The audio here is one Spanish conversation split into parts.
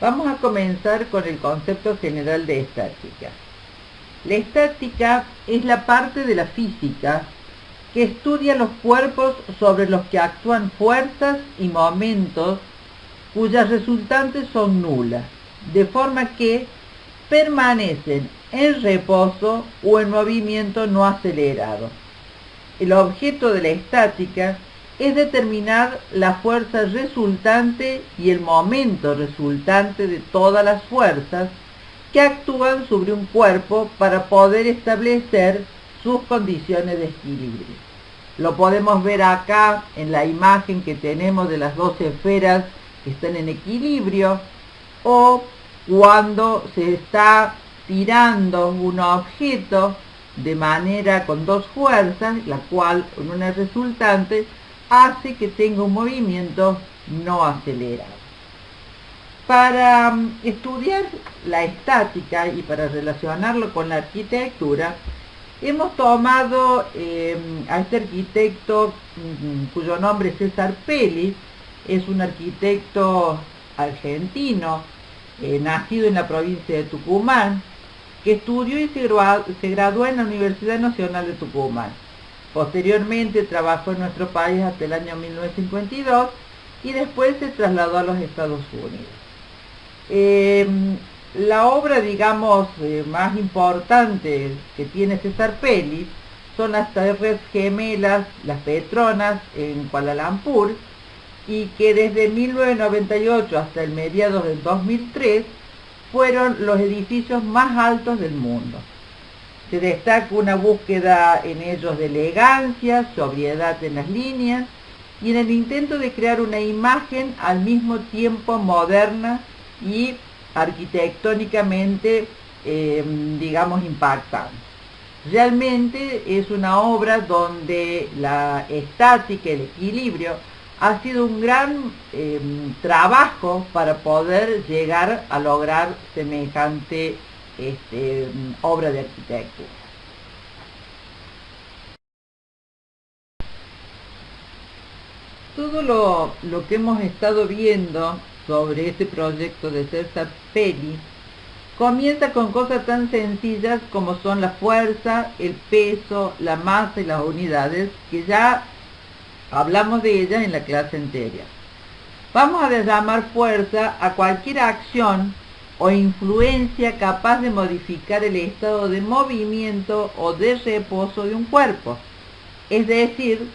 Vamos a comenzar con el concepto general de estática. La estática es la parte de la física que estudia los cuerpos sobre los que actúan fuerzas y momentos cuyas resultantes son nulas, de forma que permanecen en reposo o en movimiento no acelerado. El objeto de la estática es determinar la fuerza resultante y el momento resultante de todas las fuerzas que actúan sobre un cuerpo para poder establecer sus condiciones de equilibrio. Lo podemos ver acá en la imagen que tenemos de las dos esferas que están en equilibrio, o cuando se está tirando un objeto de manera con dos fuerzas, la cual con una resultante hace que tenga un movimiento no acelerado. Para estudiar la estática y para relacionarlo con la arquitectura, hemos tomado a este arquitecto cuyo nombre es César Pelli. Es un arquitecto argentino, nacido en la provincia de Tucumán, que estudió y se graduó en la Universidad Nacional de Tucumán. Posteriormente trabajó en nuestro país hasta el año 1952 y después se trasladó a los Estados Unidos. La obra, digamos, más importante que tiene César Pelli son las Torres Gemelas, las Petronas, en Kuala Lumpur, y que desde 1998 hasta el mediados del 2003 fueron los edificios más altos del mundo. Se destaca una búsqueda en ellos de elegancia, sobriedad en las líneas y en el intento de crear una imagen al mismo tiempo moderna y arquitectónicamente, digamos, impactante. Realmente es una obra donde la estática, el equilibrio, ha sido un gran trabajo para poder llegar a lograr semejante obra de arquitectura. Todo lo que hemos estado viendo sobre este proyecto de César Pelli comienza con cosas tan sencillas como son la fuerza, el peso, la masa y las unidades, que ya hablamos de ellas en la clase anterior. Vamos a llamar fuerza a cualquier acción o influencia capaz de modificar el estado de movimiento o de reposo de un cuerpo, es decir,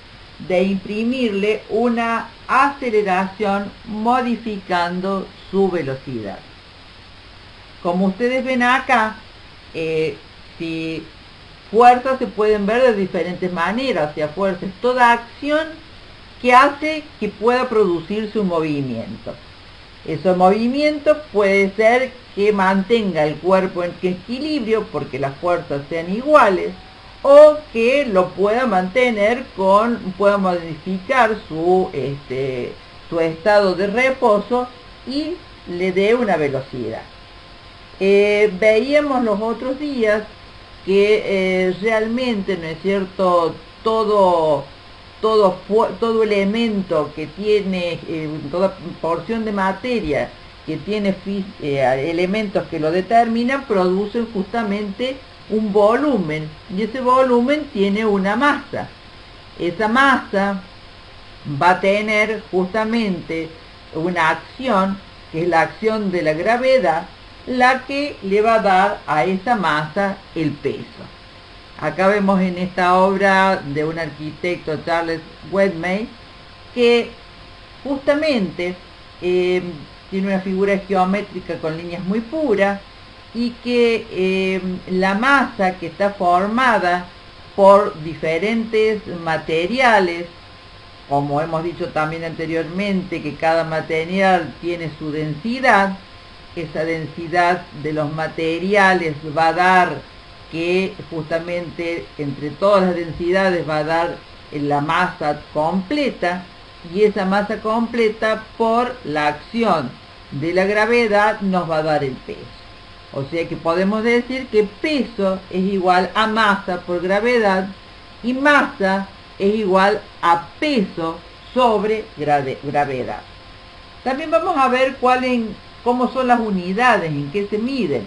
de imprimirle una aceleración modificando su velocidad. Como ustedes ven acá, si fuerzas se pueden ver de diferentes maneras. O sea, fuerza es toda acción que hace que pueda producirse un movimiento. Ese movimiento puede ser que mantenga el cuerpo en equilibrio porque las fuerzas sean iguales, o que lo pueda mantener pueda modificar su estado de reposo y le dé una velocidad. Veíamos los otros días que realmente, ¿no es cierto?, todo elemento que tiene, toda porción de materia que tiene elementos que lo determinan, producen justamente un volumen, y ese volumen tiene una masa. Esa masa va a tener justamente una acción, que es la acción de la gravedad, la que le va a dar a esa masa el peso. Acá vemos en esta obra de un arquitecto, Charles Wedgwood, que justamente tiene una figura geométrica con líneas muy puras, y que la masa, que está formada por diferentes materiales, como hemos dicho también anteriormente, que cada material tiene su densidad, esa densidad de los materiales va a dar que justamente entre todas las densidades va a dar la masa completa, y esa masa completa por la acción de la gravedad nos va a dar el peso. O sea que podemos decir que peso es igual a masa por gravedad, y masa es igual a peso sobre gravedad. También vamos a ver cómo son las unidades, en qué se miden.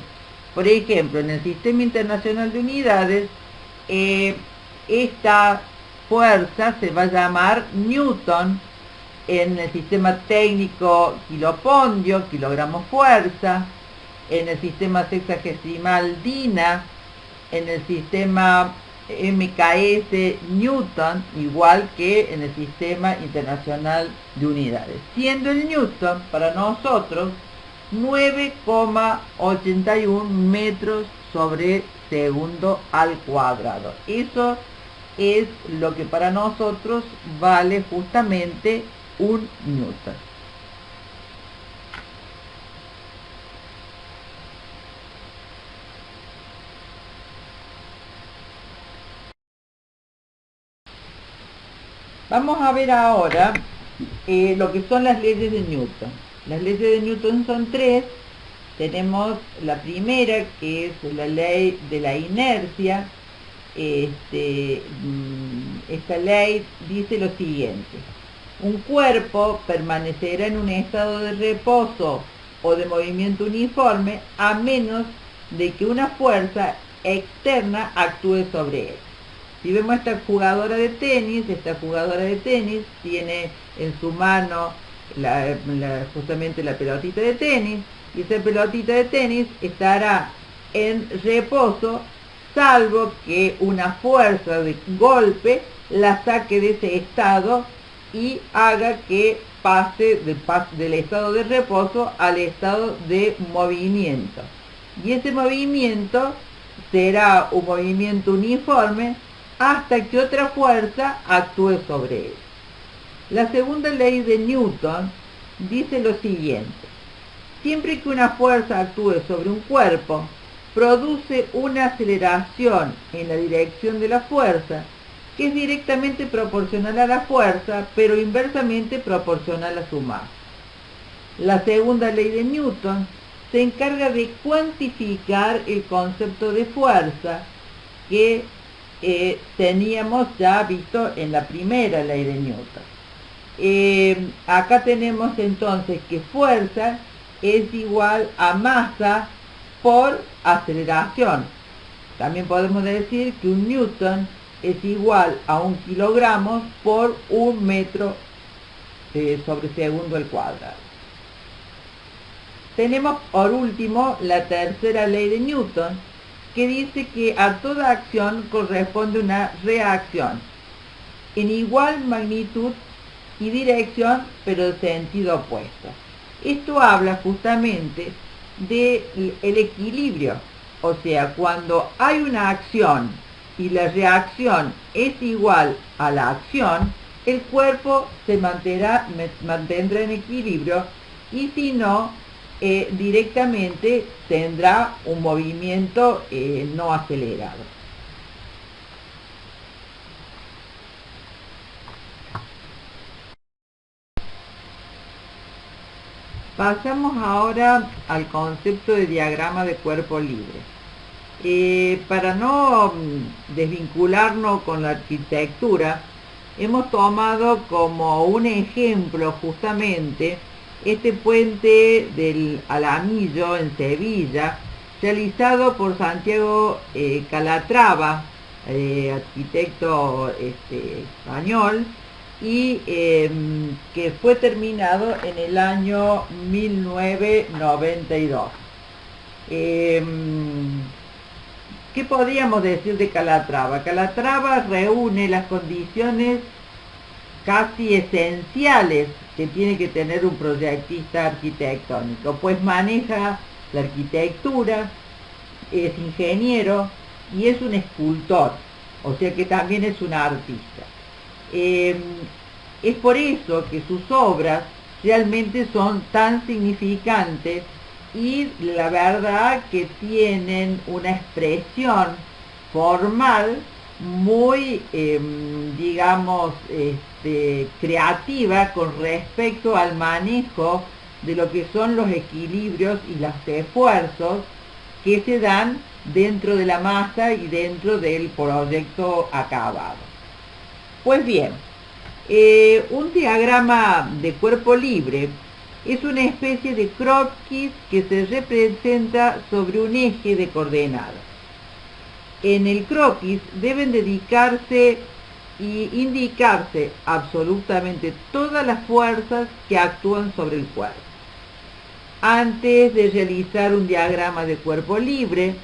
Por ejemplo, en el Sistema Internacional de Unidades, esta fuerza se va a llamar Newton, en el sistema técnico kilopondio, kilogramo fuerza, en el sistema sexagesimal DINA, en el sistema MKS Newton, igual que en el Sistema Internacional de Unidades, siendo el Newton para nosotros 9,81 metros sobre segundo al cuadrado. Eso es lo que para nosotros vale justamente un Newton. Vamos a ver ahora lo que son las leyes de Newton. Las leyes de Newton son tres. Tenemos la primera, que es la ley de la inercia. Esta ley dice lo siguiente: un cuerpo permanecerá en un estado de reposo o de movimiento uniforme a menos de que una fuerza externa actúe sobre él. Si vemos esta jugadora de tenis tiene en su mano justamente la pelotita de tenis, y esa pelotita de tenis estará en reposo, salvo que una fuerza de golpe la saque de ese estado y haga que pase del estado de reposo al estado de movimiento. Y ese movimiento será un movimiento uniforme hasta que otra fuerza actúe sobre él. La segunda ley de Newton dice lo siguiente: siempre que una fuerza actúe sobre un cuerpo, produce una aceleración en la dirección de la fuerza, que es directamente proporcional a la fuerza, pero inversamente proporcional a su masa. La segunda ley de Newton se encarga de cuantificar el concepto de fuerza que teníamos ya visto en la primera ley de Newton. Acá tenemos entonces que fuerza es igual a masa por aceleración. También podemos decir que un newton es igual a 1 kilogramo por 1 metro sobre segundo al cuadrado. Tenemos por último la tercera ley de Newton, que dice que a toda acción corresponde una reacción en igual magnitud y dirección, pero de sentido opuesto. Esto habla justamente del equilibrio, o sea, cuando hay una acción y la reacción es igual a la acción, el cuerpo se mantendrá en equilibrio, y si no, directamente tendrá un movimiento no acelerado. Pasamos ahora al concepto de diagrama de cuerpo libre. Para no desvincularnos con la arquitectura, hemos tomado como un ejemplo justamente este puente del Alamillo en Sevilla, realizado por Santiago Calatrava, arquitecto español, y que fue terminado en el año 1992. ¿Qué podríamos decir de Calatrava? Calatrava reúne las condiciones casi esenciales que tiene que tener un proyectista arquitectónico, pues maneja la arquitectura, es ingeniero y es un escultor, o sea que también es un artista. Es por eso que sus obras realmente son tan significantes, y la verdad que tienen una expresión formal muy, digamos, creativa con respecto al manejo de lo que son los equilibrios y los esfuerzos que se dan dentro de la masa y dentro del proyecto acabado. Pues bien, un diagrama de cuerpo libre Es una especie de croquis que se representa sobre un eje de coordenadas. En el croquis deben dedicarse y indicarse absolutamente todas las fuerzas que actúan sobre el cuerpo. Antes de realizar un diagrama de cuerpo libre,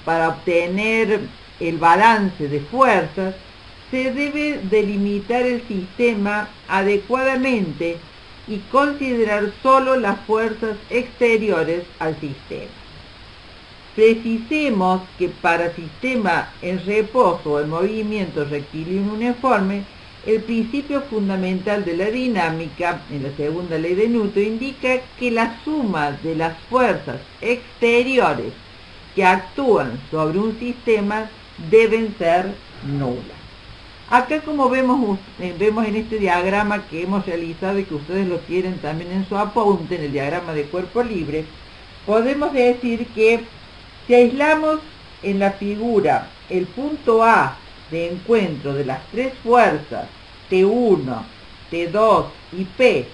para obtener el balance de fuerzas, se debe delimitar el sistema adecuadamente y considerar solo las fuerzas exteriores al sistema. Precisemos que para sistema en reposo o en movimiento rectilíneo uniforme, el principio fundamental de la dinámica, en la segunda ley de Newton, indica que la suma de las fuerzas exteriores que actúan sobre un sistema deben ser nulas. Acá, como vemos en este diagrama que hemos realizado y que ustedes lo tienen también en su apunte, en el diagrama de cuerpo libre, podemos decir que si aislamos en la figura el punto A de encuentro de las tres fuerzas T1, T2 y P,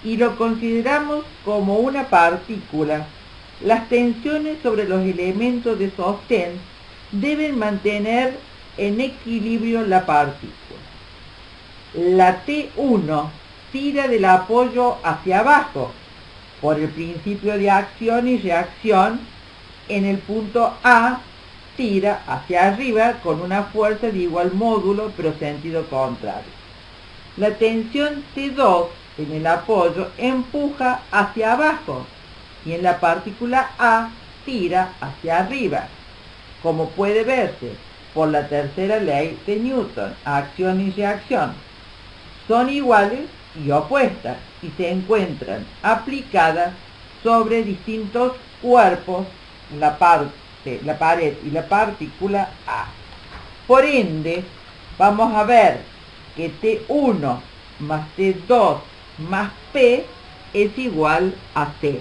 y lo consideramos como una partícula, las tensiones sobre los elementos de sostén deben mantener en equilibrio la partícula. La T1 tira del apoyo hacia abajo por el principio de acción y reacción. En el punto A tira hacia arriba con una fuerza de igual módulo pero sentido contrario. La tensión T2 en el apoyo empuja hacia abajo y en la partícula A tira hacia arriba, como puede verse por la tercera ley de Newton, acción y reacción. Son iguales y opuestas y se encuentran aplicadas sobre distintos cuerpos, la pared y la partícula A. Por ende, vamos a ver que T1 más T2 más P es igual a 0.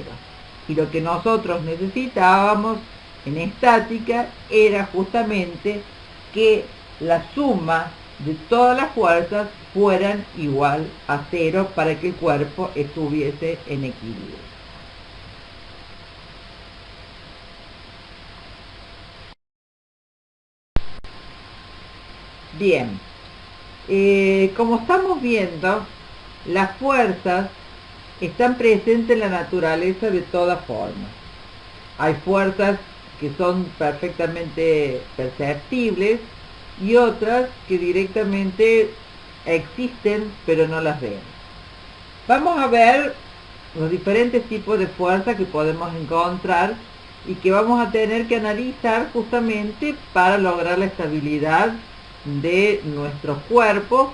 Y lo que nosotros necesitábamos en estática era justamente que la suma de todas las fuerzas fueran igual a 0 para que el cuerpo estuviese en equilibrio. Bien, como estamos viendo, las fuerzas están presentes en la naturaleza de todas formas. Hay fuerzas que son perfectamente perceptibles y otras que directamente existen pero no las vemos. Vamos a ver los diferentes tipos de fuerzas que podemos encontrar y que vamos a tener que analizar justamente para lograr la estabilidad de nuestros cuerpos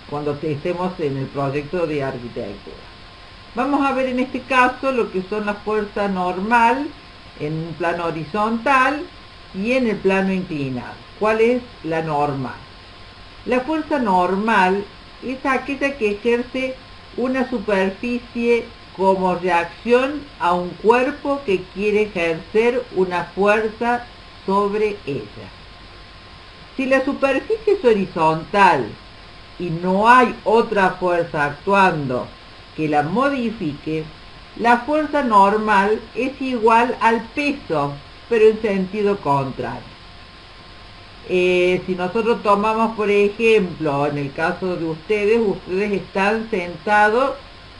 cuando estemos en el proyecto de arquitectura. Vamos a ver en este caso lo que son las fuerzas normal en un plano horizontal y en el plano inclinado. ¿Cuál es la normal? La fuerza normal es aquella que ejerce una superficie como reacción a un cuerpo que quiere ejercer una fuerza sobre ella. Si la superficie es horizontal y no hay otra fuerza actuando que la modifique, la fuerza normal es igual al peso, pero en sentido contrario. Si nosotros tomamos, por ejemplo, en el caso de ustedes están sentados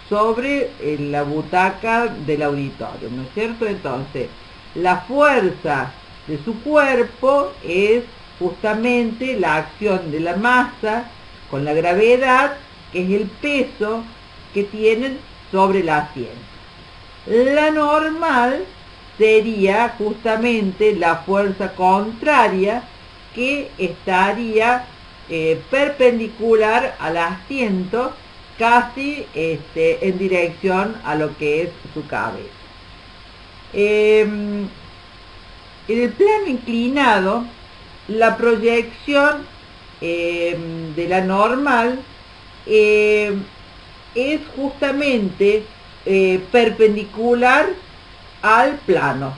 sobre la butaca del auditorio, ¿no es cierto? Entonces, la fuerza de su cuerpo es justamente la acción de la masa con la gravedad, que es el peso que tienen sobre el asiento. La normal sería justamente la fuerza contraria que estaría perpendicular al asiento, casi en dirección a lo que es su cabeza. En el plano inclinado, la proyección de la normal es justamente perpendicular al plano.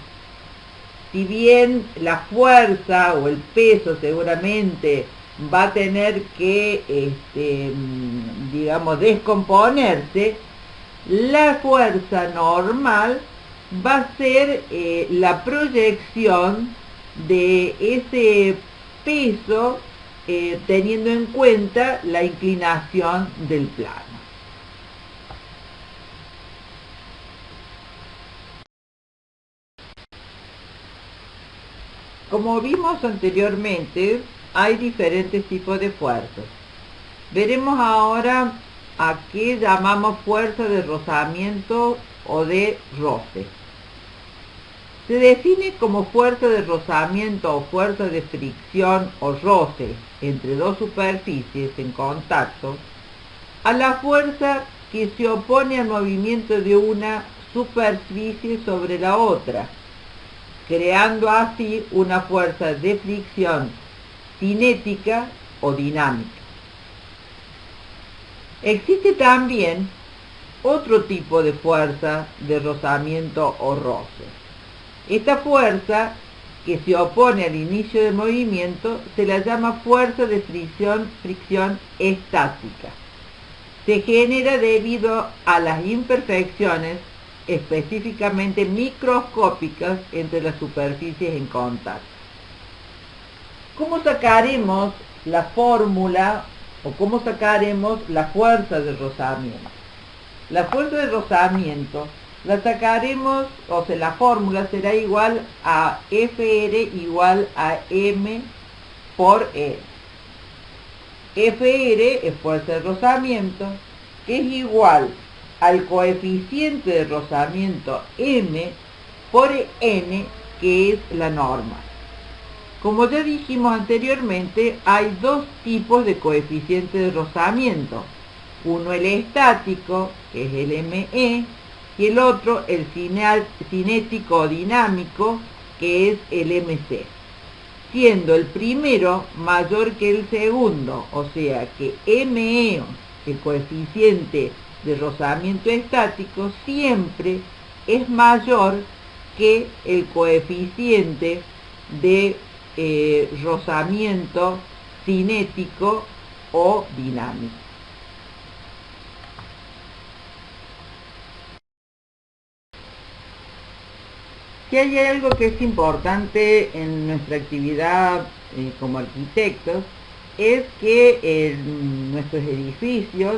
Si bien la fuerza o el peso seguramente va a tener que, digamos, descomponerse, La fuerza normal va a ser la proyección de ese peso teniendo en cuenta la inclinación del plano. Como vimos anteriormente, hay diferentes tipos de fuerzas. Veremos ahora a qué llamamos fuerza de rozamiento o de roce. Se define como fuerza de rozamiento o fuerza de fricción o roce entre dos superficies en contacto a la fuerza que se opone al movimiento de una superficie sobre la otra, creando así una fuerza de fricción cinética o dinámica. Existe también otro tipo de fuerza de rozamiento o roce. Esta fuerza, que se opone al inicio del movimiento, se la llama fuerza de fricción estática. Se genera debido a las imperfecciones específicamente microscópicas entre las superficies en contacto. ¿Cómo sacaremos la fórmula o cómo sacaremos la fuerza de rozamiento? La fuerza de rozamiento la sacaremos, o sea, la fórmula será igual a Fr igual a M por E. Fr es fuerza de rozamiento, que es igual al coeficiente de rozamiento M por N, que es la norma. Como ya dijimos anteriormente, hay dos tipos de coeficiente de rozamiento. Uno el estático, que es el ME, y el otro el cinético dinámico, que es el MC, siendo el primero mayor que el segundo, o sea que ME, el coeficiente de rozamiento estático, siempre es mayor que el coeficiente de rozamiento cinético o dinámico. Si hay algo que es importante en nuestra actividad como arquitectos, es que nuestros edificios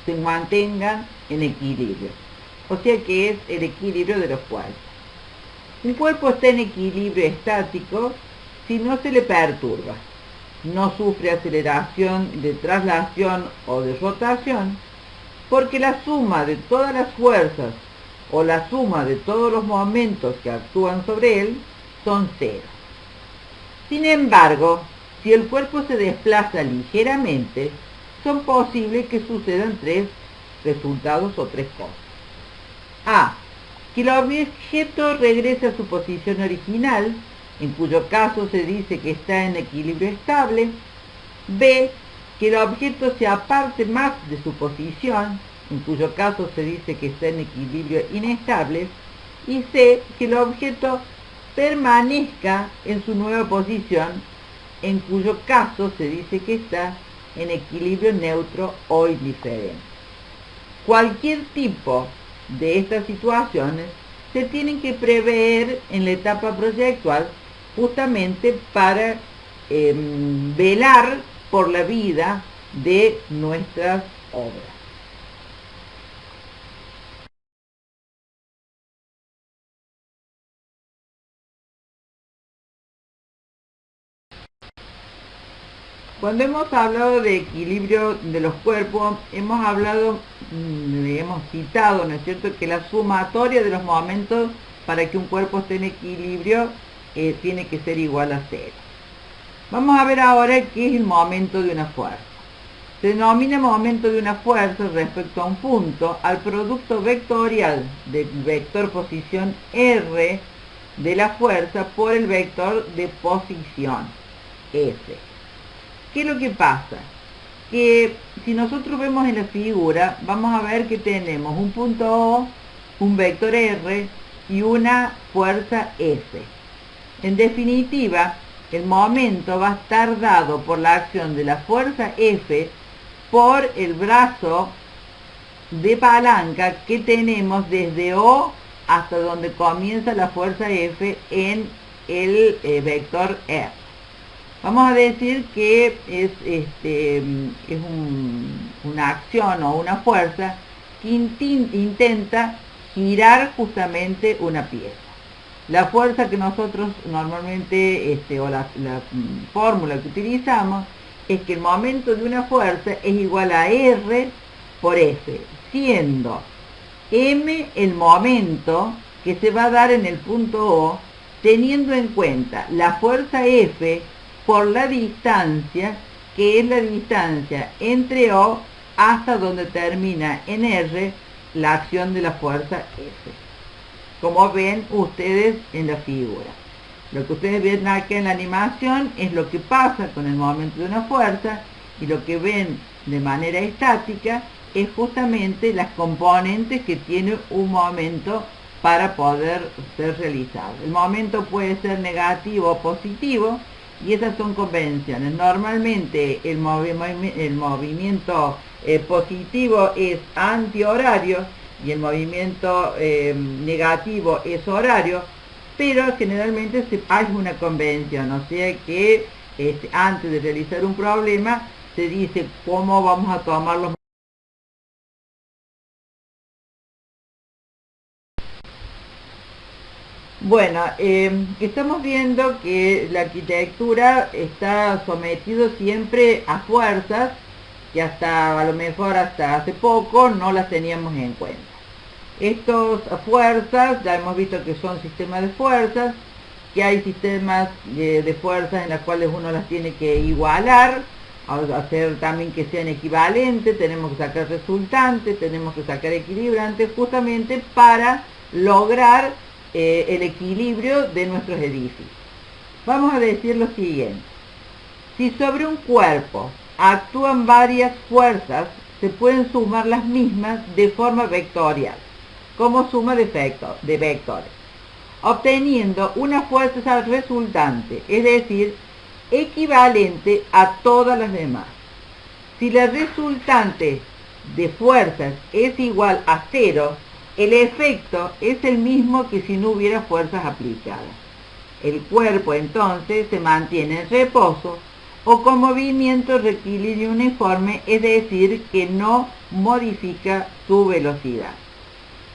se mantengan en equilibrio, o sea que es el equilibrio de los cuerpos. Un cuerpo está en equilibrio estático si no se le perturba, no sufre aceleración de traslación o de rotación, porque la suma de todas las fuerzas o la suma de todos los momentos que actúan sobre él son cero. Sin embargo, si el cuerpo se desplaza ligeramente, son posibles que sucedan tres resultados o tres cosas. A. Que el objeto regrese a su posición original, en cuyo caso se dice que está en equilibrio estable. B. Que el objeto se aparte más de su posición, en cuyo caso se dice que está en equilibrio inestable. Y C. Que el objeto permanezca en su nueva posición, en cuyo caso se dice que está en equilibrio neutro o indiferente. Cualquier tipo de estas situaciones se tienen que prever en la etapa proyectual, justamente para velar por la vida de nuestras obras. Cuando hemos hablado de equilibrio de los cuerpos, hemos citado, ¿no es cierto?, que la sumatoria de los momentos para que un cuerpo esté en equilibrio tiene que ser igual a cero. Vamos a ver ahora qué es el momento de una fuerza. Se denomina momento de una fuerza respecto a un punto al producto vectorial del vector posición R de la fuerza por el vector de posición S. ¿Qué es lo que pasa? Que si nosotros vemos en la figura, vamos a ver que tenemos un punto O, un vector R y una fuerza S. En definitiva, el momento va a estar dado por la acción de la fuerza F por el brazo de palanca que tenemos desde O hasta donde comienza la fuerza F en el vector R. Vamos a decir que es una acción o una fuerza que intenta girar justamente una pieza. La fuerza que nosotros normalmente, o la fórmula que utilizamos, es que el momento de una fuerza es igual a R por F, siendo M el momento que se va a dar en el punto O, teniendo en cuenta la fuerza F por la distancia, que es la distancia entre O hasta donde termina en R la acción de la fuerza F, como ven ustedes en la figura. Lo que ustedes ven acá en la animación es lo que pasa con el momento de una fuerza, y lo que ven de manera estática es justamente las componentes que tiene un momento para poder ser realizado. El momento puede ser negativo o positivo, y esas son convenciones. Normalmente el movimiento positivo es antihorario y el movimiento negativo es horario, pero generalmente hay una convención, o sea que antes de realizar un problema se dice cómo vamos a tomar los. Bueno, estamos viendo que la arquitectura está sometido siempre a fuerzas que a lo mejor hasta hace poco no las teníamos en cuenta. Estas fuerzas, ya hemos visto que son sistemas de fuerzas, que hay sistemas de fuerzas en las cuales uno las tiene que igualar, hacer también que sean equivalentes, tenemos que sacar resultantes, tenemos que sacar equilibrantes, justamente para lograr el equilibrio de nuestros edificios. Vamos a decir lo siguiente: si sobre un cuerpo actúan varias fuerzas, se pueden sumar las mismas de forma vectorial, como suma de vectores, obteniendo una fuerza resultante, es decir, equivalente a todas las demás. Si la resultante de fuerzas es igual a 0, el efecto es el mismo que si no hubiera fuerzas aplicadas. El cuerpo entonces se mantiene en reposo o con movimiento rectilíneo uniforme, es decir, que no modifica su velocidad.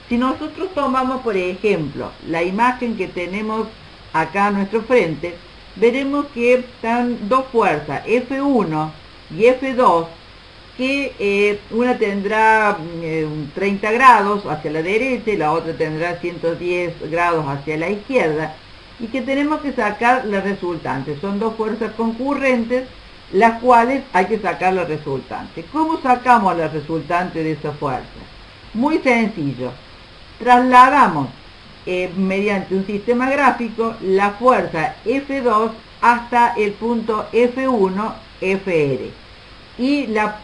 Si nosotros tomamos, por ejemplo, la imagen que tenemos acá a nuestro frente, veremos que están dos fuerzas, F1 y F2, que una tendrá 30 grados hacia la derecha y la otra tendrá 110 grados hacia la izquierda, y que tenemos que sacar la resultante. Son dos fuerzas concurrentes, las cuales hay que sacar la resultante. ¿Cómo sacamos la resultante de esa fuerza? Muy sencillo. Trasladamos mediante un sistema gráfico la fuerza F2 hasta el punto F1, FR, y la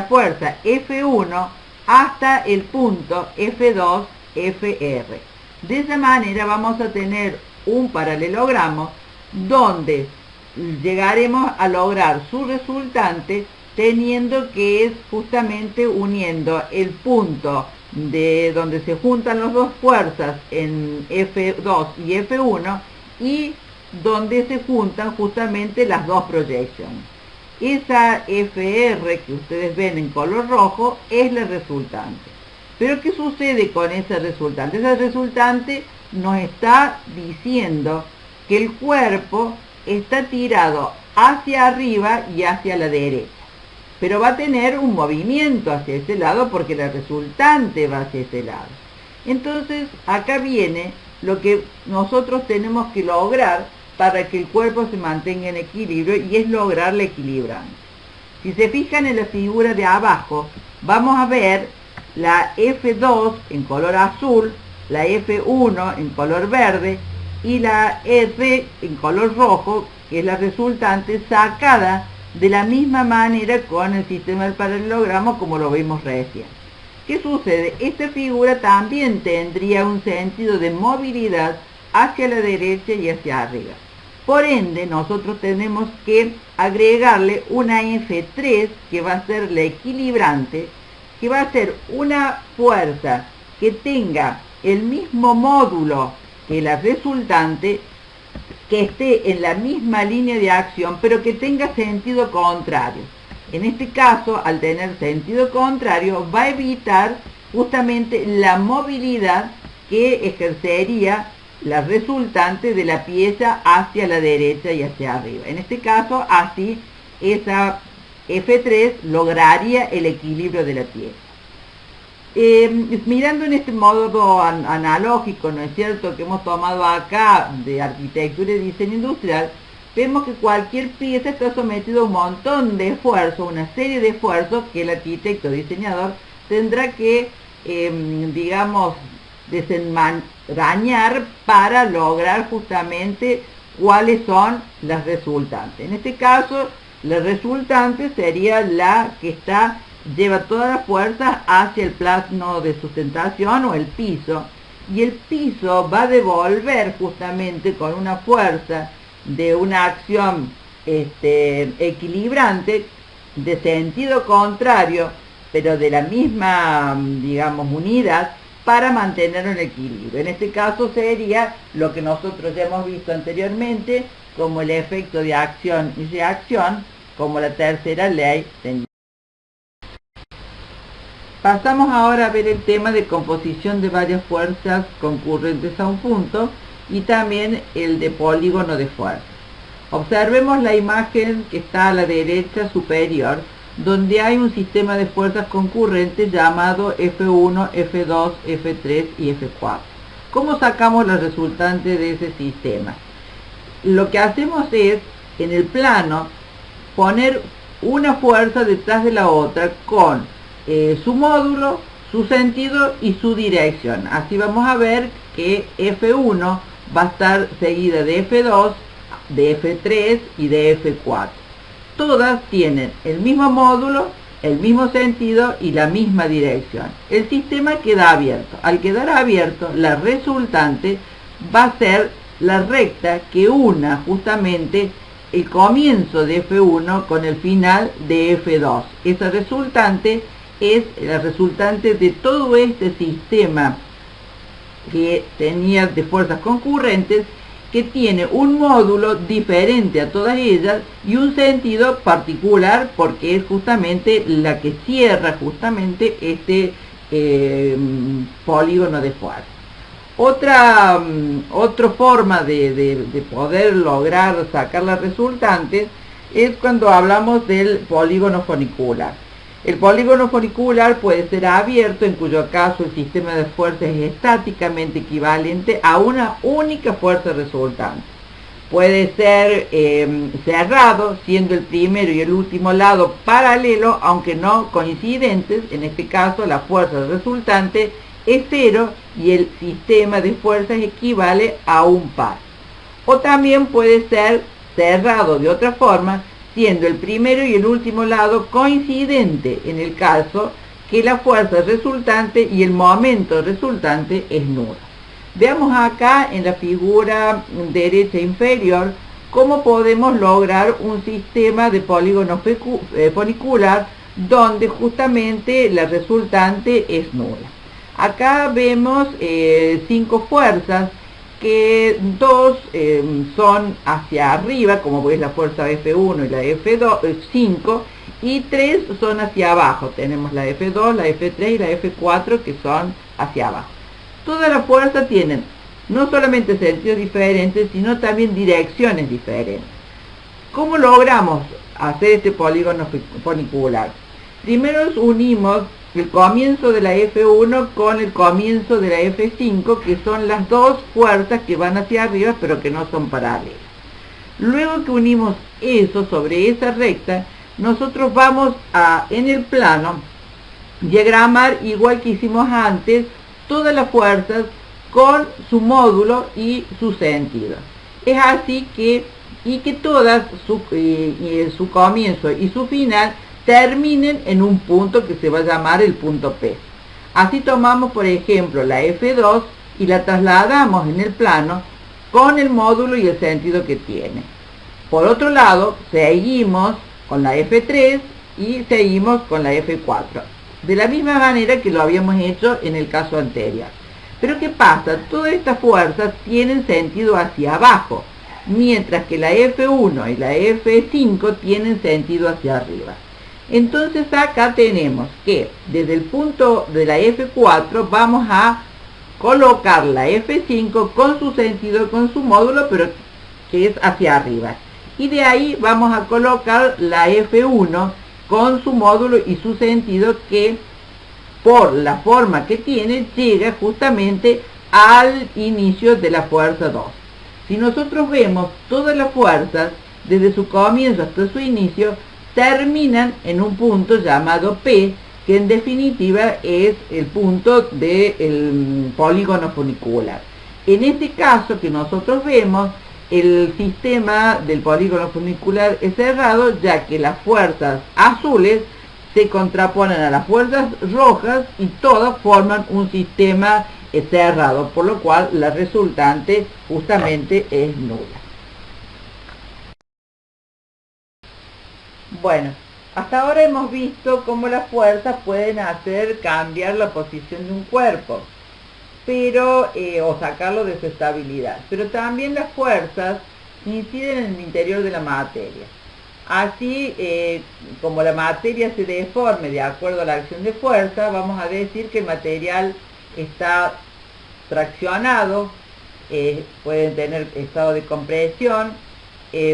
fuerza F1 hasta el punto F2, FR. De esa manera vamos a tener un paralelogramo donde llegaremos a lograr su resultante, teniendo que es justamente uniendo el punto de donde se juntan las dos fuerzas en F2 y F1 y donde se juntan justamente las dos proyecciones. Esa FR que ustedes ven en color rojo es la resultante. Pero ¿qué sucede con esa resultante? Esa resultante nos está diciendo que el cuerpo está tirado hacia arriba y hacia la derecha, pero va a tener un movimiento hacia ese lado porque la resultante va hacia ese lado. Entonces acá viene lo que nosotros tenemos que lograr para que el cuerpo se mantenga en equilibrio, y es lograr la equilibrante. Si se fijan en la figura de abajo, vamos a ver la F2 en color azul, la F1 en color verde y la F en color rojo, que es la resultante, sacada de la misma manera con el sistema del paralelogramo como lo vimos recién. ¿Qué sucede? Esta figura también tendría un sentido de movilidad hacia la derecha y hacia arriba. Por ende, nosotros tenemos que agregarle una F3 que va a ser la equilibrante, que va a ser una fuerza que tenga el mismo módulo que la resultante, que esté en la misma línea de acción, pero que tenga sentido contrario. En este caso, al tener sentido contrario, va a evitar justamente la movilidad que ejercería la resultante de la pieza hacia la derecha y hacia arriba. En este caso, así esa F3 lograría el equilibrio de la pieza. Mirando en este modo analógico, ¿no es cierto?, que hemos tomado acá de arquitectura y diseño industrial, vemos que cualquier pieza está sometida a un montón de esfuerzos, una serie de esfuerzos que el arquitecto o diseñador tendrá que, digamos, desenmarañar para lograr justamente cuáles son las resultantes. En este caso, la resultante sería la que lleva toda la fuerza hacia el plano de sustentación o el piso, y el piso va a devolver justamente con una fuerza de una acción equilibrante de sentido contrario, pero de la misma, digamos, unidad, para mantener un equilibrio. En este caso sería lo que nosotros ya hemos visto anteriormente como el efecto de acción y reacción, como la tercera ley de Newton. Pasamos ahora a ver el tema de composición de varias fuerzas concurrentes a un punto y también el de polígono de fuerzas. Observemos la imagen que está a la derecha superior, donde hay un sistema de fuerzas concurrentes llamado F1, F2, F3 y F4. ¿Cómo sacamos la resultante de ese sistema? Lo que hacemos es, en el plano, poner una fuerza detrás de la otra con su módulo, su sentido y su dirección. Así vamos a ver que F1 va a estar seguida de F2, de F3 y de F4. Todas tienen el mismo módulo, el mismo sentido y la misma dirección. El sistema queda abierto. Al quedar abierto, la resultante va a ser la recta que una justamente el comienzo de F1 con el final de F2. Esa resultante es la resultante de todo este sistema que tenía de fuerzas concurrentes, que tiene un módulo diferente a todas ellas y un sentido particular, porque es justamente la que cierra justamente este polígono de fuerza. Otra forma de poder lograr sacar las resultantes es cuando hablamos del polígono funicular. El polígono funicular puede ser abierto, en cuyo caso el sistema de fuerzas es estáticamente equivalente a una única fuerza resultante. Puede ser cerrado, siendo el primero y el último lado paralelos, aunque no coincidentes. En este caso, la fuerza resultante es cero y el sistema de fuerzas equivale a un par. O también puede ser cerrado de otra forma, siendo el primero y el último lado coincidente, en el caso que la fuerza resultante y el momento resultante es nula. Veamos acá en la figura derecha inferior cómo podemos lograr un sistema de polígono funicular donde justamente la resultante es nula. Acá vemos 5 fuerzas, que 2 son hacia arriba, como es la fuerza F1 y la F5, y 3 son hacia abajo. Tenemos la F2, la F3 y la F4 que son hacia abajo. Todas las fuerzas tienen no solamente sentidos diferentes, sino también direcciones diferentes. ¿Cómo logramos hacer este polígono funicular? Primero unimos el comienzo de la F1 con el comienzo de la F5, que son las dos fuerzas que van hacia arriba pero que no son paralelas. Luego que unimos eso sobre esa recta, nosotros vamos a, en el plano, diagramar, igual que hicimos antes, todas las fuerzas con su módulo y su sentido. Es así que todas su comienzo y su final terminen en un punto que se va a llamar el punto P. Así tomamos, por ejemplo, la F2 y la trasladamos en el plano con el módulo y el sentido que tiene. Por otro lado, seguimos con la F3 y seguimos con la F4. de la misma manera que lo habíamos hecho en el caso anterior. Pero ¿qué pasa? Todas estas fuerzas tienen sentido hacia abajo, mientras que la F1 y la F5 tienen sentido hacia arriba. Entonces acá tenemos que desde el punto de la F4 vamos a colocar la F5 con su sentido, con su módulo, pero que es hacia arriba. Y de ahí vamos a colocar la F1 con su módulo y su sentido, que por la forma que tiene llega justamente al inicio de la fuerza 2. Si nosotros vemos, todas las fuerzas desde su comienzo hasta su inicio terminan en un punto llamado P, que en definitiva es el punto del polígono funicular. En este caso que nosotros vemos, el sistema del polígono funicular es cerrado, ya que las fuerzas azules se contraponen a las fuerzas rojas y todas forman un sistema cerrado, por lo cual la resultante justamente es nula. Bueno, hasta ahora hemos visto cómo las fuerzas pueden hacer cambiar la posición de un cuerpo, pero o sacarlo de su estabilidad, pero también las fuerzas inciden en el interior de la materia. Así como la materia se deforme de acuerdo a la acción de fuerza, vamos a decir que el material está traccionado, puede tener estado de compresión,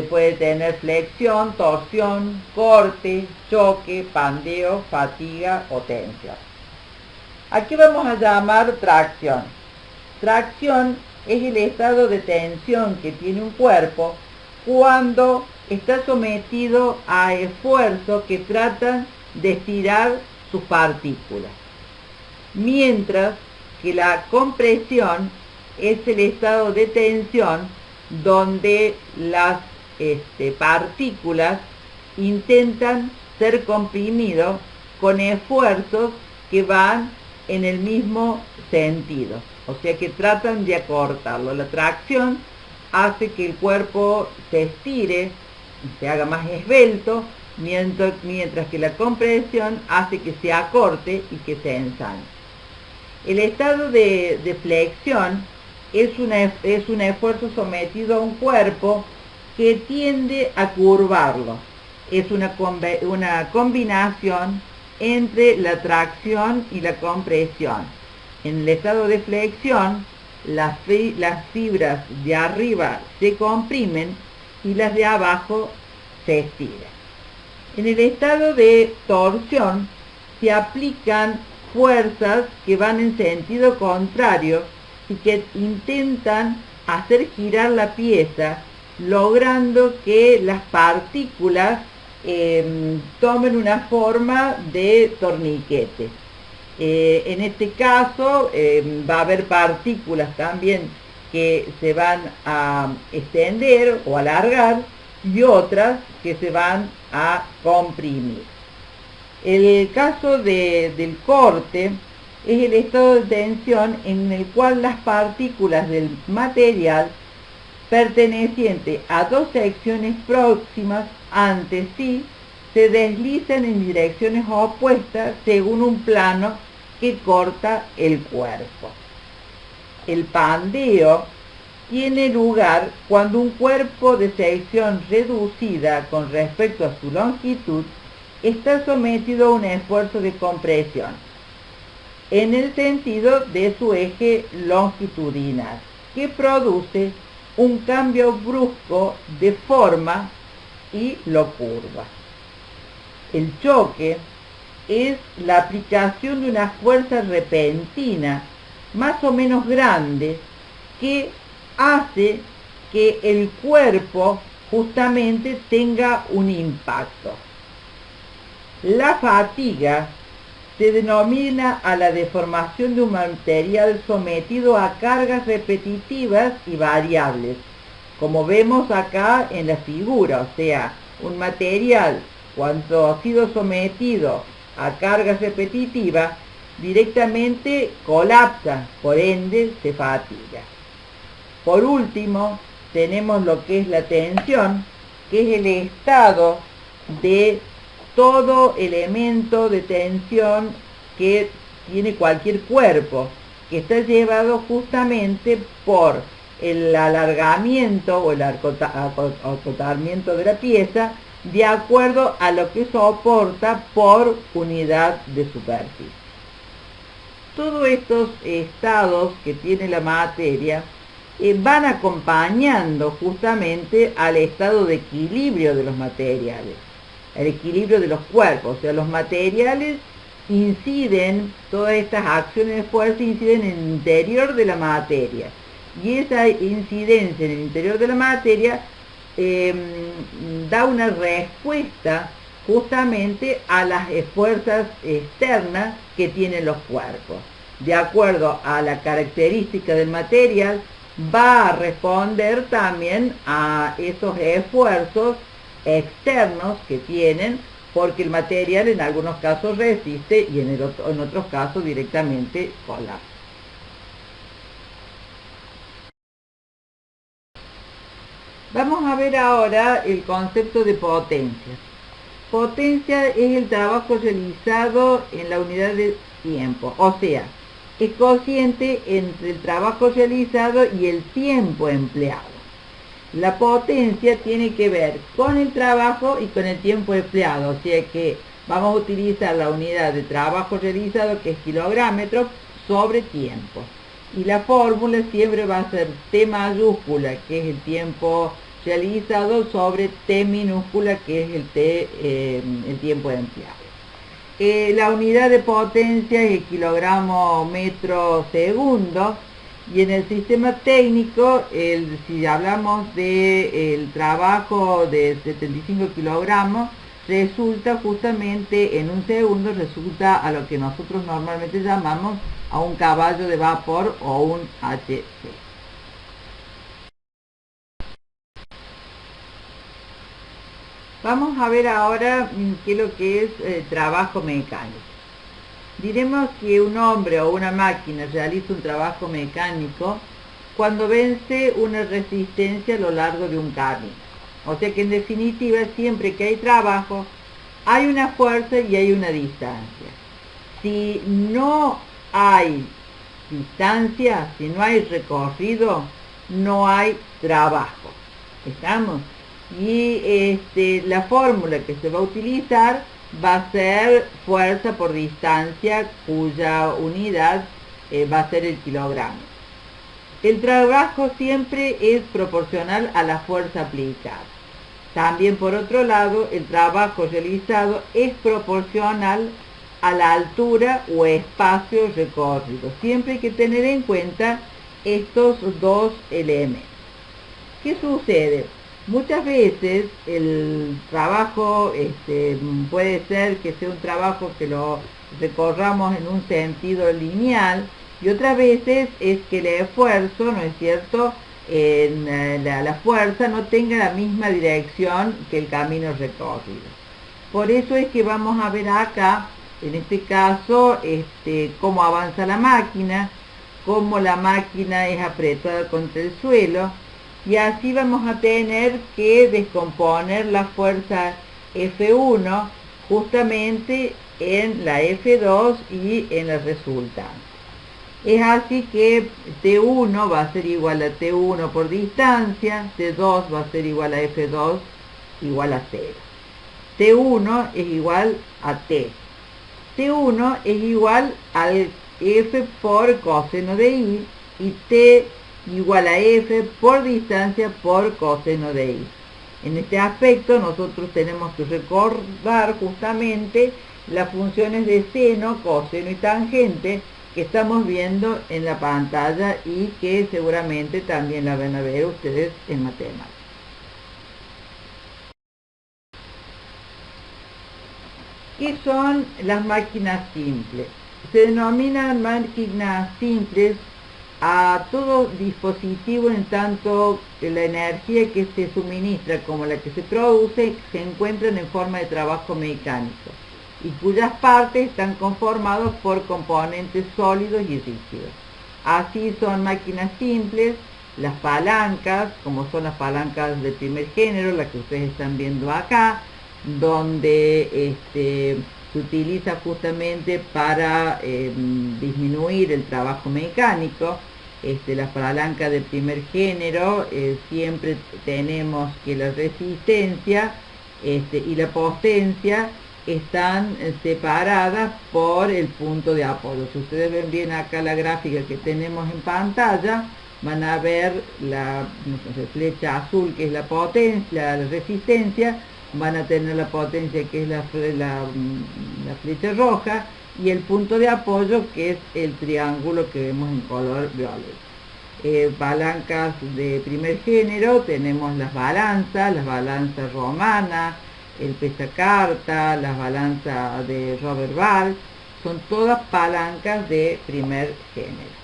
puede tener flexión, torsión, corte, choque, pandeo, fatiga o tensión. Aquí vamos a llamar tracción. Tracción es el estado de tensión que tiene un cuerpo cuando está sometido a esfuerzos que tratan de estirar sus partículas. Mientras que la compresión es el estado de tensión donde las partículas intentan ser comprimidos con esfuerzos que van en el mismo sentido, o sea que tratan de acortarlo. La tracción hace que el cuerpo se estire, se haga más esbelto, mientras que la compresión hace que se acorte y que se ensanche. El estado de flexión es un esfuerzo sometido a un cuerpo que tiende a curvarlo. Es una combinación entre la tracción y la compresión. En el estado de flexión, las fibras de arriba se comprimen y las de abajo se estiran. En el estado de torsión se aplican fuerzas que van en sentido contrario y que intentan hacer girar la pieza, logrando que las partículas tomen una forma de torniquete. En este caso va a haber partículas también que se van a extender o alargar y otras que se van a comprimir. El caso del corte es el estado de tensión en el cual las partículas del material perteneciente a dos secciones próximas ante sí se deslizan en direcciones opuestas según un plano que corta el cuerpo. El pandeo tiene lugar cuando un cuerpo de sección reducida con respecto a su longitud está sometido a un esfuerzo de compresión en el sentido de su eje longitudinal, que produce un cambio brusco de forma y lo curva. El choque es la aplicación de una fuerza repentina, más o menos grande, que hace que el cuerpo justamente tenga un impacto. La fatiga se denomina a la deformación de un material sometido a cargas repetitivas y variables, como vemos acá en la figura, o sea, un material cuando ha sido sometido a cargas repetitivas directamente colapsa, por ende se fatiga. Por último, tenemos lo que es la tensión, que es el estado de todo elemento de tensión que tiene cualquier cuerpo, que está llevado justamente por el alargamiento o el acotamiento de la pieza de acuerdo a lo que soporta por unidad de superficie. Todos estos estados que tiene la materia van acompañando justamente al estado de equilibrio de los materiales, el equilibrio de los cuerpos. O sea, los materiales inciden, todas estas acciones de fuerza inciden en el interior de la materia, y esa incidencia en el interior de la materia da una respuesta justamente a las fuerzas externas que tienen los cuerpos. De acuerdo a la característica del material, va a responder también a esos esfuerzos externos que tienen, porque el material en algunos casos resiste y en otros casos directamente colapsa. Vamos a ver ahora el concepto de potencia. Potencia es el trabajo realizado en la unidad de tiempo, o sea, es cociente entre el trabajo realizado y el tiempo empleado. La potencia tiene que ver con el trabajo y con el tiempo empleado, o sea que vamos a utilizar la unidad de trabajo realizado, que es kilográmetro, sobre tiempo. Y la fórmula siempre va a ser T mayúscula, que es el tiempo realizado, sobre T minúscula, que es el tiempo empleado. La unidad de potencia es el kilogramo metro segundo, y en el sistema técnico, si hablamos del trabajo de 75 kilogramos, resulta justamente en un segundo, resulta a lo que nosotros normalmente llamamos a un caballo de vapor o un HC. Vamos a ver ahora qué es lo que es trabajo mecánico. Diremos que un hombre o una máquina realiza un trabajo mecánico cuando vence una resistencia a lo largo de un camino. O sea que en definitiva, siempre que hay trabajo, hay una fuerza y hay una distancia. Si no hay distancia, si no hay recorrido, no hay trabajo. ¿Estamos? Y la fórmula que se va a utilizar va a ser fuerza por distancia, cuya unidad va a ser el kilogramo. El trabajo siempre es proporcional a la fuerza aplicada. También, por otro lado, el trabajo realizado es proporcional a la altura o espacio recorrido. Siempre hay que tener en cuenta estos dos elementos. ¿Qué sucede? Muchas veces el trabajo puede ser que sea un trabajo que lo recorramos en un sentido lineal, y otras veces es que el esfuerzo, ¿no es cierto?, la fuerza no tenga la misma dirección que el camino recorrido. Por eso es que vamos a ver acá, en este caso, cómo avanza la máquina, cómo la máquina es apretada contra el suelo, y así vamos a tener que descomponer la fuerza F1 justamente en la F2 y en la resultante. Es así que T1 va a ser igual a T1 por distancia, T2 va a ser igual a F2 igual a 0. T1 es igual a T. T1 es igual al F por coseno de I, y T igual a F por distancia por coseno de I. En este aspecto nosotros tenemos que recordar justamente las funciones de seno, coseno y tangente que estamos viendo en la pantalla y que seguramente también la van a ver ustedes en matemáticas. ¿Qué son las máquinas simples? Se denominan máquinas simples a todo dispositivo en tanto que la energía que se suministra como la que se produce se encuentran en forma de trabajo mecánico, y cuyas partes están conformados por componentes sólidos y rígidos. Así son máquinas simples las palancas, como son las palancas de primer género, las que ustedes están viendo acá, donde se utiliza justamente para disminuir el trabajo mecánico. Las palancas de primer género, siempre tenemos que la resistencia y la potencia están separadas por el punto de apoyo. Si ustedes ven bien acá la gráfica que tenemos en pantalla, van a ver la flecha azul, que es la potencia, la resistencia, van a tener la potencia, que es la flecha roja, y el punto de apoyo, que es el triángulo que vemos en color violeta. Palancas de primer género, tenemos las balanzas romanas, el pesacarta, las balanzas de Robert Ball, son todas palancas de primer género.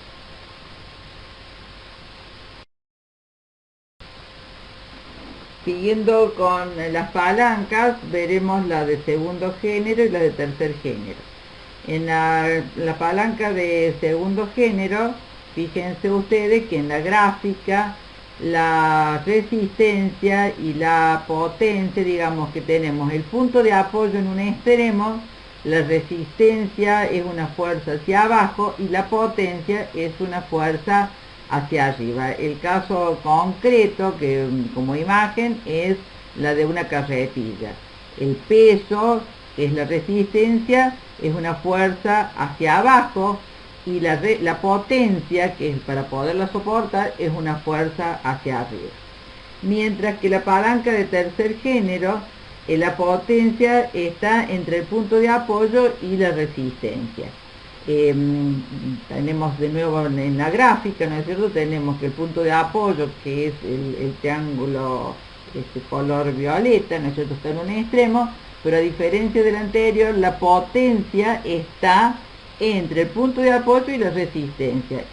Siguiendo con las palancas, veremos la de segundo género y la de tercer género. En la palanca de segundo género, fíjense ustedes que en la gráfica la resistencia y la potencia, digamos que tenemos el punto de apoyo en un extremo, la resistencia es una fuerza hacia abajo y la potencia es una fuerza hacia arriba. El caso concreto, que como imagen, es la de una carretilla. El peso, que es la resistencia, es una fuerza hacia abajo, y la potencia, que es para poderla soportar, es una fuerza hacia arriba. Mientras que la palanca de tercer género, la potencia está entre el punto de apoyo y la resistencia. Tenemos de nuevo en la gráfica, ¿no es cierto? Tenemos que el punto de apoyo, que es el triángulo color violeta, ¿no es cierto?, está en un extremo, pero a diferencia del anterior, la potencia está entre el punto de apoyo y la resistencia,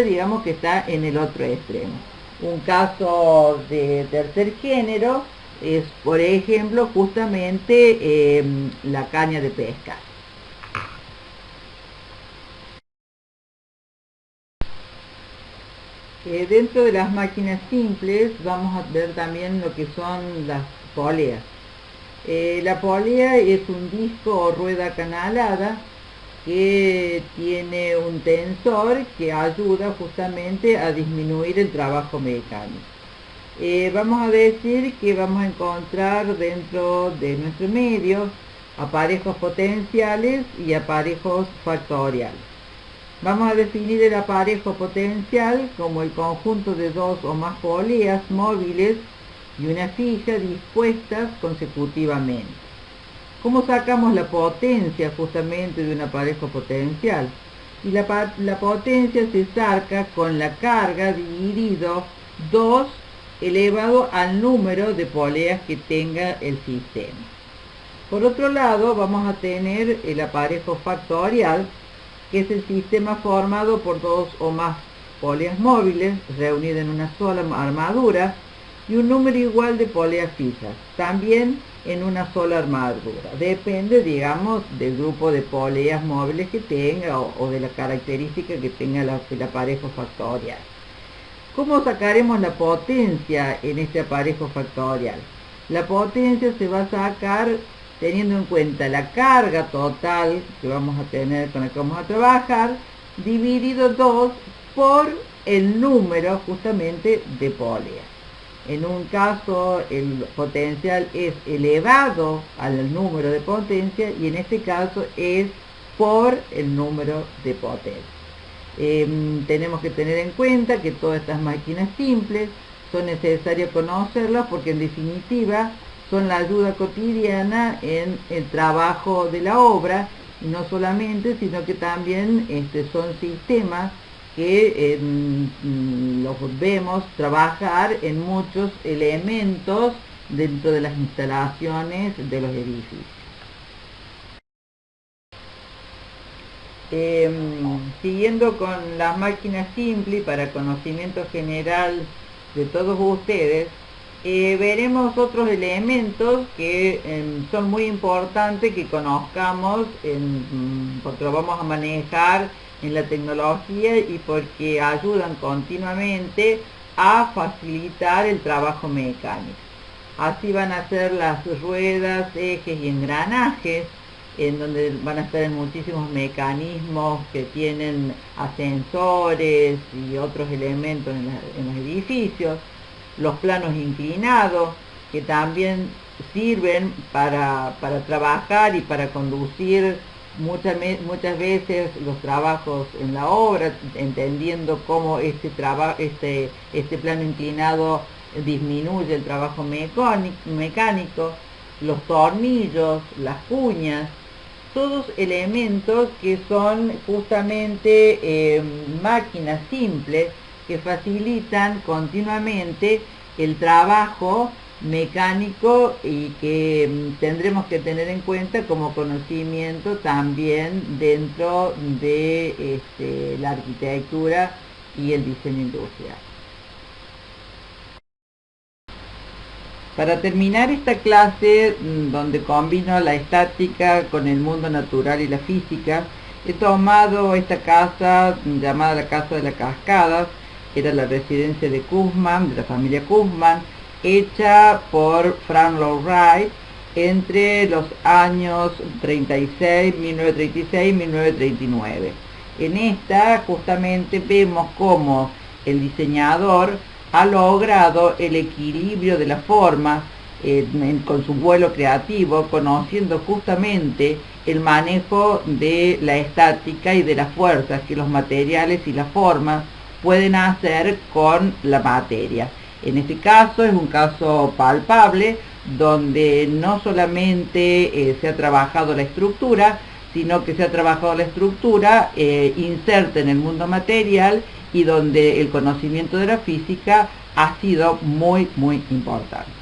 digamos que está en el otro extremo. Un caso de tercer género es, por ejemplo, justamente la caña de pesca. Dentro de las máquinas simples vamos a ver también lo que son las poleas. La polea es un disco o rueda canalada que tiene un tensor que ayuda justamente a disminuir el trabajo mecánico. Vamos a decir que vamos a encontrar dentro de nuestro medio aparejos potenciales y aparejos factoriales. Vamos a definir el aparejo potencial como el conjunto de dos o más poleas móviles y una fija dispuestas consecutivamente. ¿Cómo sacamos la potencia justamente de un aparejo potencial? Y la potencia se saca con la carga dividido 2 elevado al número de poleas que tenga el sistema. Por otro lado, vamos a tener el aparejo factorial, que es el sistema formado por dos o más poleas móviles reunidas en una sola armadura y un número igual de poleas fijas, también en una sola armadura. Depende, digamos, del grupo de poleas móviles que tenga o de la característica que tenga el aparejo factorial. ¿Cómo sacaremos la potencia en este aparejo factorial? La potencia se va a sacar teniendo en cuenta la carga total que vamos a tener, con la que vamos a trabajar, dividido 2 por el número justamente de poleas. En un caso el potencial es elevado al número de potencia y en este caso es por el número de potencia. Tenemos que tener en cuenta que todas estas máquinas simples son necesarias conocerlas porque en definitiva son la ayuda cotidiana en el trabajo de la obra, y no solamente, sino que también son sistemas que los vemos trabajar en muchos elementos dentro de las instalaciones de los edificios. Siguiendo con las máquinas simples, para conocimiento general de todos ustedes, veremos otros elementos que son muy importantes que conozcamos porque lo vamos a manejar en la tecnología y porque ayudan continuamente a facilitar el trabajo mecánico. Así van a ser las ruedas, ejes y engranajes. en donde van a estar en muchísimos mecanismos que tienen ascensores y otros elementos en los edificios, los planos inclinados, que también sirven para trabajar y para conducir muchas veces los trabajos en la obra, entendiendo cómo este plano inclinado disminuye el trabajo mecánico, los tornillos, las cuñas, todos elementos que son justamente máquinas simples que facilitan continuamente el trabajo mecánico y que tendremos que tener en cuenta como conocimiento también dentro de la arquitectura y el diseño industrial. Para terminar esta clase, donde combino la estática con el mundo natural y la física, he tomado esta casa llamada la Casa de las Cascadas. Era la residencia de Kussmaul, de la familia Kussmaul, hecha por Frank Lloyd Wright entre los años 1936 y 1939. En esta justamente vemos cómo el diseñador ha logrado el equilibrio de la forma con su vuelo creativo, conociendo justamente el manejo de la estática y de las fuerzas que los materiales y las formas pueden hacer con la materia. En este caso es un caso palpable donde no solamente se ha trabajado la estructura, sino que se ha trabajado la estructura inserta en el mundo material y donde el conocimiento de la física ha sido muy importante.